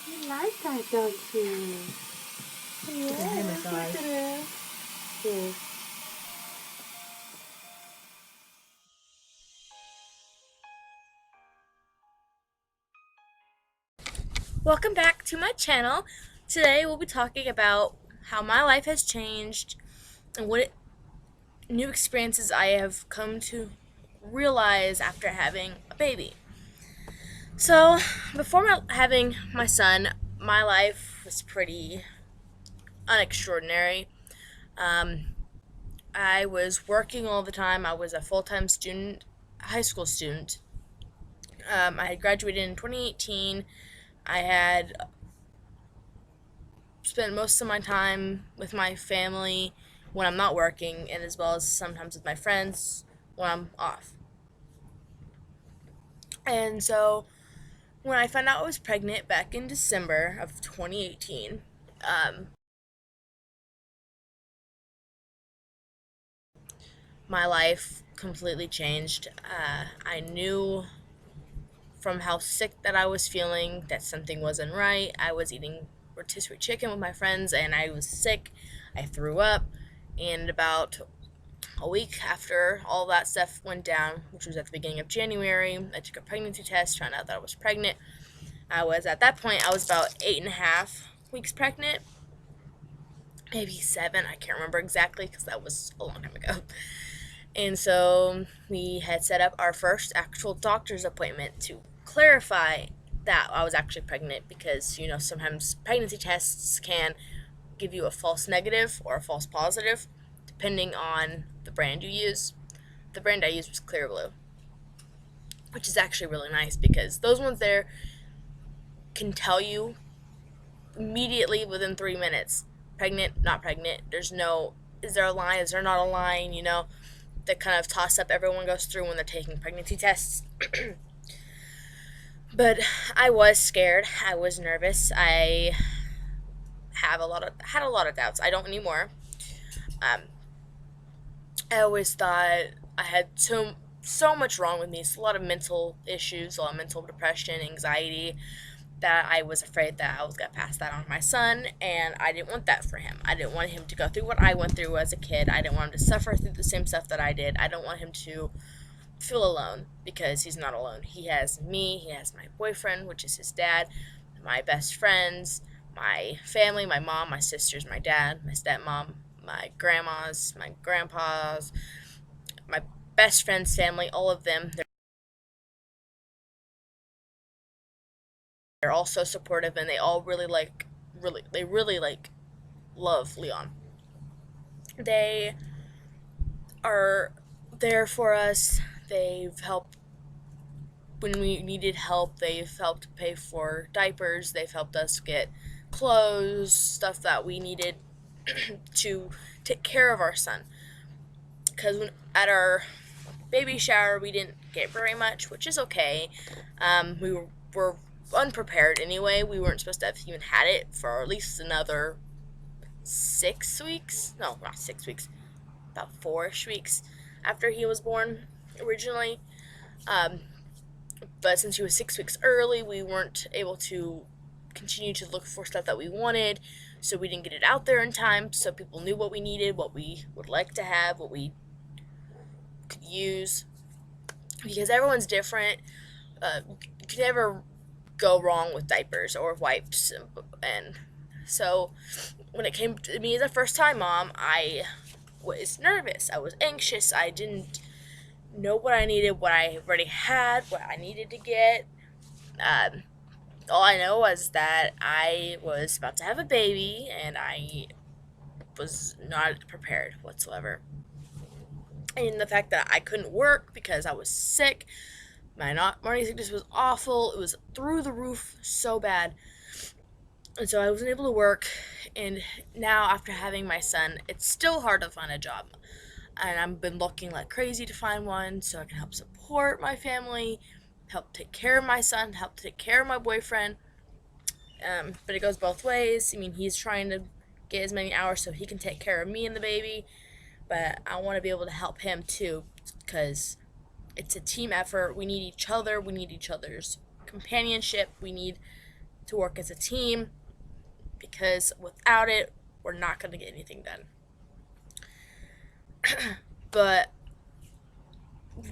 You like that, don't you? Give a hand Yes, look massage. at her. Yes. Welcome back to my channel. Today we'll be talking about how my life has changed and new experiences I have come to realize after having a baby. So, before having my son, my life was pretty unextraordinary. Um, I was working all the time. I was a full time student, high school student. I had graduated in 2018. I had spent most of my time with my family when I'm not working, and as well as sometimes with my friends when I'm off. And so when I found out I was pregnant back in December of 2018, um, my life completely changed. I knew from how sick that I was feeling that something wasn't right. I was eating rotisserie chicken with my friends and I was sick. I threw up, and about a week after all that stuff went down, which was at the beginning of January, I took a pregnancy test, found out that I was pregnant. At that point, I was about 8.5 weeks pregnant, maybe 7, I can't remember exactly because that was a long time ago. And so we had set up our first actual doctor's appointment to clarify that I was actually pregnant because, sometimes pregnancy tests can give you a false negative or a false positive depending on the brand you use. The brand I used was Clear Blue, which is actually really nice because those ones there can tell you immediately within 3 minutes, pregnant, not pregnant. There's no, is there a line, is there not a line, the kind of toss up everyone goes through when they're taking pregnancy tests. But I was scared. I was nervous. I had a lot of doubts. I don't anymore. Um, I always thought I had so much wrong with me. So a lot of mental issues, a lot of mental depression, anxiety, that I was afraid that I was going to pass that on to my son, and I didn't want that for him. I didn't want him to go through what I went through as a kid. I didn't want him to suffer through the same stuff that I did. I don't want him to feel alone because he's not alone. He has me, he has my boyfriend, which is his dad, my best friends, my family, my mom, my sisters, my dad, my stepmom, my grandmas, my grandpas, my best friend's family, all of them. They're all so supportive and they all really like love Leon. They are there for us. They've helped when we needed help. They've helped pay for diapers. They've helped us get clothes, stuff that we needed to take care of our son. Because at our baby shower, we didn't get very much, which is okay. We were unprepared anyway. We weren't supposed to have even had it for at least another 6 weeks. No, not 6 weeks. About 4ish weeks after he was born originally. Um, but since he was 6 weeks early, we weren't able to continue to look for stuff that we wanted. So we didn't get it out there in time so people knew what we needed, what we would like to have, what we could use. Because everyone's different. You can never go wrong with diapers or wipes. And so when it came to me as a first time mom, I was nervous. I was anxious. I didn't know what I needed, what I already had, what I needed to get. Um, all I know was that I was about to have a baby and I was not prepared whatsoever. And the fact that I couldn't work because I was sick, my morning sickness was awful. It was through the roof, so bad. And so I wasn't able to work. And now, after having my son, it's still hard to find a job. And I've been looking like crazy to find one so I can help support my family, help take care of my son, help take care of my boyfriend. But it goes both ways. I mean, he's trying to get as many hours so he can take care of me and the baby, but I want to be able to help him too because it's a team effort. We need each other. We need each other's companionship. We need to work as a team, because without it, we're not going to get anything done. But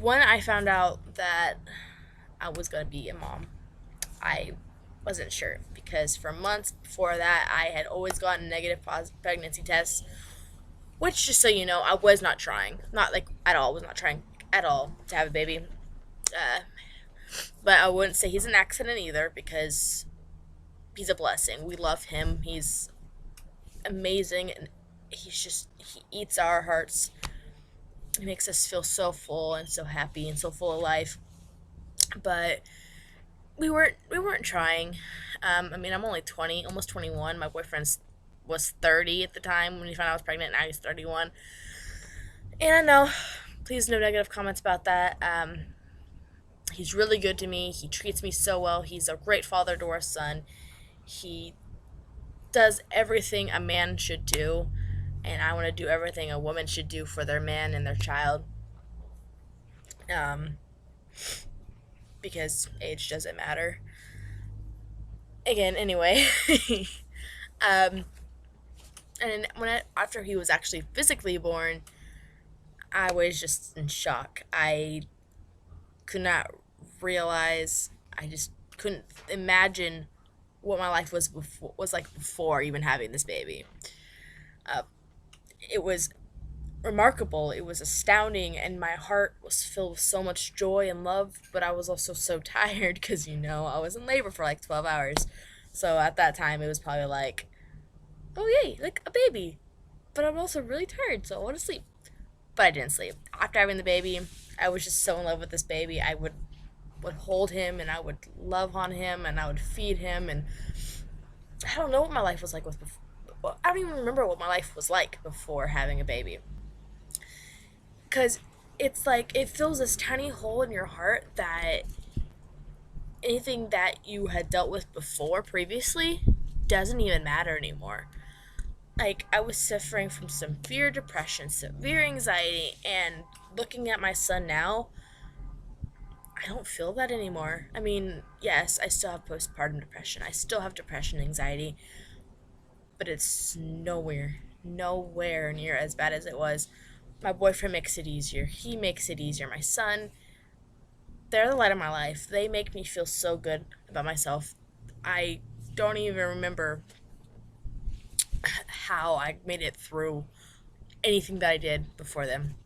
when I found out that I was going to be a mom, I wasn't sure, because for months before that, I had always gotten negative pregnancy tests, which, just so you know, I was not trying. Not like at all. Was not trying at all to have a baby. But I wouldn't say he's an accident either, because he's a blessing. We love him. He's amazing, and he eats our hearts. He makes us feel so full and so happy and so full of life. But we weren't trying. I mean, I'm only 20, almost 21. My boyfriend was 30 at the time when he found out I was pregnant. Now he's 31. And I know, please no negative comments about that. He's really good to me. He treats me so well. He's a great father to our son. He does everything a man should do, and I want to do everything a woman should do for their man and their child. Because age doesn't matter. Again, anyway. And after he was actually physically born, I was just in shock. I could not realize. I just couldn't imagine what my life was like before even having this baby. It was remarkable. It was astounding, and my heart was filled with so much joy and love. But I was also so tired because I was in labor for like 12 hours. So at that time, it was probably like, oh yay, like a baby. But I'm also really tired, so I want to sleep. But I didn't sleep. After having the baby, I was just so in love with this baby. I would hold him, and I would love on him, and I would feed him, and I don't know what my life was like before. I don't even remember what my life was like before having a baby. Because it's like it fills this tiny hole in your heart that anything that you had dealt with before previously doesn't even matter anymore. Like, I was suffering from severe depression, severe anxiety, and looking at my son now, I don't feel that anymore. I mean, yes, I still have postpartum depression. I still have depression, anxiety, but it's nowhere near as bad as it was. My boyfriend makes it easier. He makes it easier. My son, they're the light of my life. They make me feel so good about myself. I don't even remember how I made it through anything that I did before them.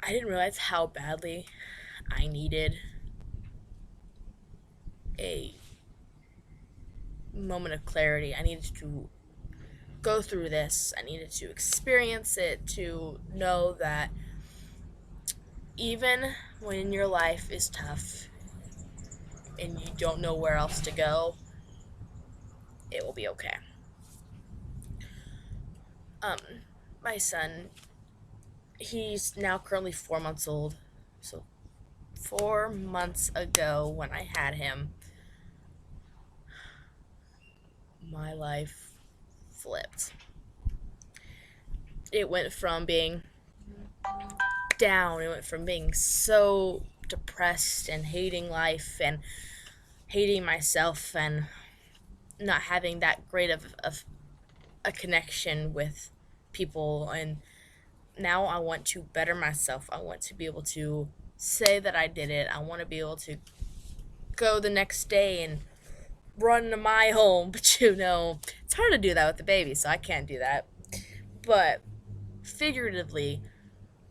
I didn't realize how badly I needed a moment of clarity. I needed to go through this. I needed to experience it, to know that even when your life is tough and you don't know where else to go, it will be okay. My son, he's now currently 4 months old. So 4 months ago when I had him, my life flipped. It went from being down, it went from being so depressed and hating life and hating myself and not having that great of a connection with people, and now I want to better myself. I want to be able to say that I did it. I want to be able to go the next day and run to my home, but it's hard to do that with the baby, so I can't do that. But figuratively,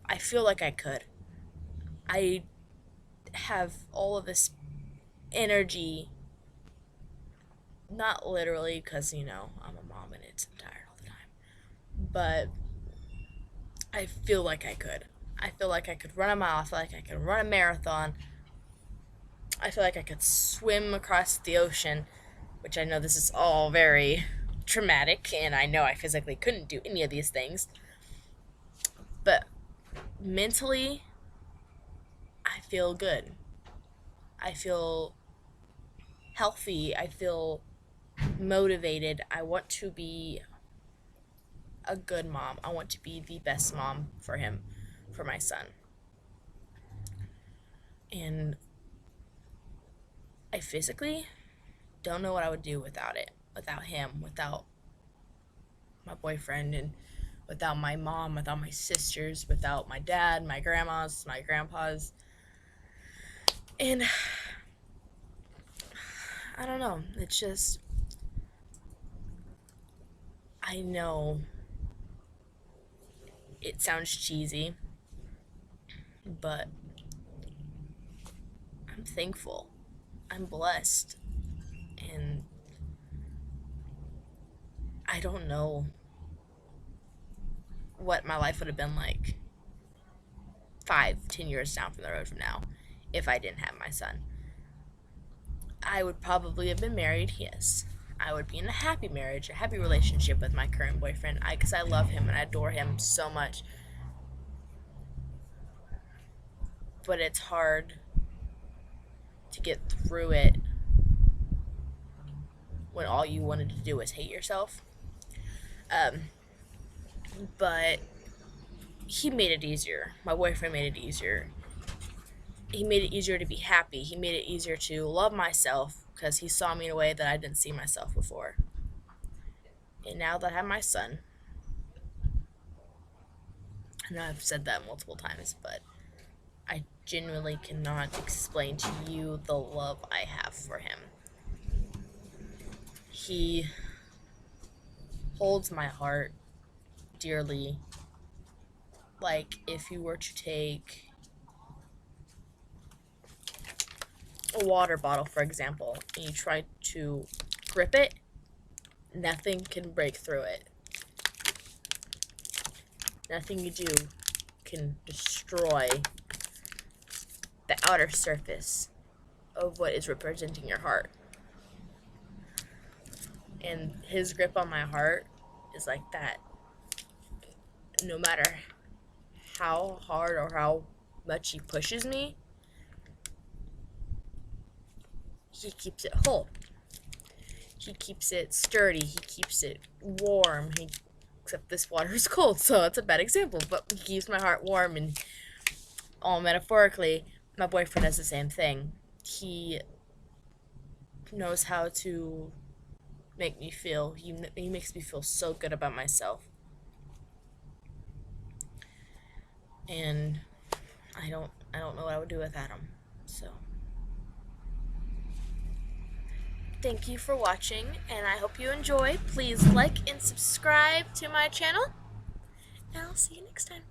I feel like I could. I have all of this energy, not literally, because, I'm a mom and I'm tired all the time, but I feel like I could. I feel like I could run a mile. I feel like I could run a marathon. I feel like I could swim across the ocean, which I know this is all very traumatic, and I know I physically couldn't do any of these things. But mentally, I feel good. I feel healthy. I feel motivated. I want to be a good mom. I want to be the best mom for him, for my son. And I physically don't know what I would do without it, without him, without my boyfriend, and without my mom, without my sisters, without my dad, my grandmas, my grandpas. And I don't know, it's just, I know it sounds cheesy, but I'm thankful. I'm blessed. And I don't know what my life would have been like 5-10 years down from the road from now if I didn't have my son. I would probably have been married, yes. I would be in a happy marriage, a happy relationship with my current boyfriend, because I love him and I adore him so much. But it's hard to get through it when all you wanted to do was hate yourself. But he made it easier. My boyfriend made it easier. He made it easier to be happy. He made it easier to love myself because he saw me in a way that I didn't see myself before. And now that I have my son, I know I've said that multiple times, but I genuinely cannot explain to you the love I have for him. He holds my heart dearly. Like if you were to take a water bottle, for example, and you try to grip it, nothing can break through it. Nothing you do can destroy the outer surface of what is representing your heart. And his grip on my heart is like that. No matter how hard or how much he pushes me, he keeps it whole. He keeps it sturdy. He keeps it warm. Except this water is cold, so that's a bad example. But he keeps my heart warm, and all metaphorically, my boyfriend does the same thing. He knows how to make me feel. He makes me feel so good about myself. And I don't know what I would do without him. So thank you for watching, and I hope you enjoy. Please like and subscribe to my channel, and I'll see you next time.